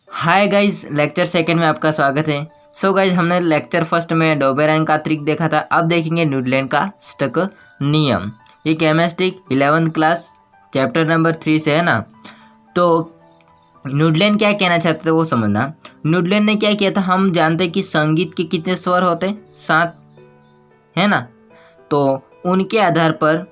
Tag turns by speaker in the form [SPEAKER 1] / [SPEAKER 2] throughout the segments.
[SPEAKER 1] Hi guys, lecture second में आपका स्वागत है। सो गाइस, हमने लेक्चर फर्स्ट में डोबेराइन का ट्रिक देखा था। अब देखेंगे न्यूटन का स्टक नियम। ये chemistry 11th class chapter number 3 से है ना। तो न्यूटन क्या कहना चाहते थे वो समझना। न्यूटन ने क्या किया था, हम जानते हैं कि संगीत के कितने स्वर होते हैं, 7 है ना। तो उनके आधार पर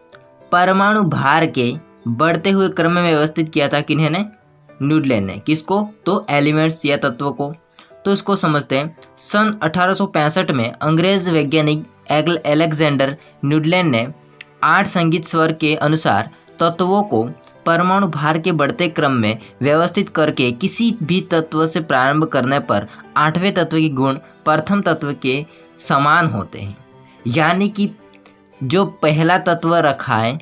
[SPEAKER 1] परमाणु भार के बढ़ते हुए क्रम में व्यवस्थित किया था किन्हीं ने, न्यूटन ने। किसको? तो एलिमेंट्स या तत्वों को। तो इसको समझते हैं। सन 1865 में अंग्रेज वैज्ञानिक अलेक्जेंडर न्यूटन ने 8 संगीत स्वर के अनुसार तत्वों को परमाणु भार के बढ़ते क्रम में व्यवस्थित करके किसी भी तत्व से प्रारंभ करने पर 8वें तत्व के गुण प्रथम तत्व के समान होते हैं। यानी कि जो पहला तत्व रखा है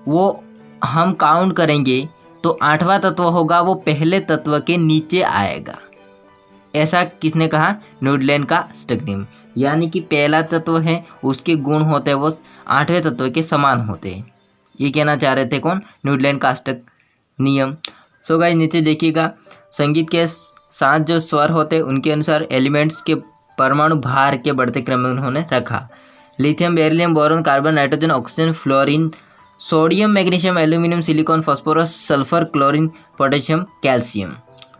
[SPEAKER 1] वो हम काउंट करेंगे तो 8वां तत्व होगा वो पहले तत्व के नीचे आएगा। ऐसा किसने कहा? न्यूटन का स्टक नियम। यानी कि पहला तत्व है उसके गुण होते हैं वो 8वें तत्व के समान होते हैं। ये कहना चाह रहे थे कौन? न्यूटन का स्टक नियम। सो गाइस, नीचे देखिएगा, संगीत के 7 जो स्वर होते हैं उनके अनुसार एलिमेंट्स के परमाणु भार के बढ़ते क्रम में उन्होंने रखा। Lithium, beryllium, boron, carbon, nitrogen, oxygen, fluorine, sodium, magnesium, aluminium, silicon, phosphorus, sulphur, chlorine, potassium, calcium.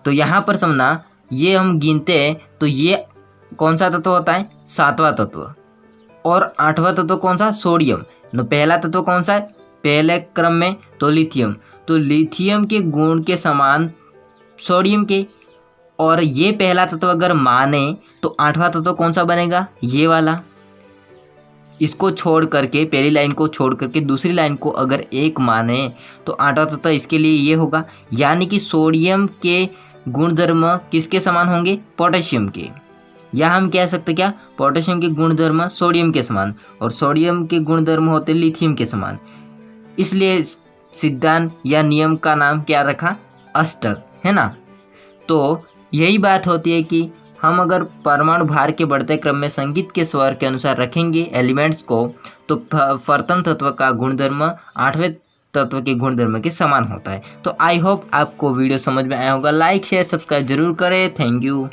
[SPEAKER 1] तो यहाँ पर समझना, ये हम गिनते हैं तो ये कौन सा तत्व होता है? 7वां तत्व। और 8वां तत्व कौन सा? सोडियम। तो पहला तत्व कौन सा है पहले क्रम में? तो लिथियम। तो लिथियम के गुण के समान सोडियम के। और ये पहला तत्व अगर माने तो 8वां तत्व कौन सा बनेगा? ये वाला। इसको छोड़ करके, पहली लाइन को छोड़ करके दूसरी लाइन को अगर 1 माने तो 8वां तत्व इसके लिए ये होगा। यानी कि सोडियम के गुणधर्म किसके समान होंगे? पोटेशियम के। या हम कह सकते क्या? पोटेशियम के गुणधर्म सोडियम के समान, और सोडियम के गुणधर्म होते लिथियम के समान। इसलिए सिद्धांत या नियम का नाम क्या रखा? अष्टक, है ना। तो यही बात होती है कि हम अगर परमाणु भार के बढ़ते क्रम में संगीत के स्वर के अनुसार रखेंगे एलिमेंट्स को, तो प्रथम तत्व का गुणधर्म 8वें तत्व के गुणधर्म के समान होता है। तो आई होप आपको वीडियो समझ में आया होगा। लाइक शेयर सब्सक्राइब जरूर करें। Thank you.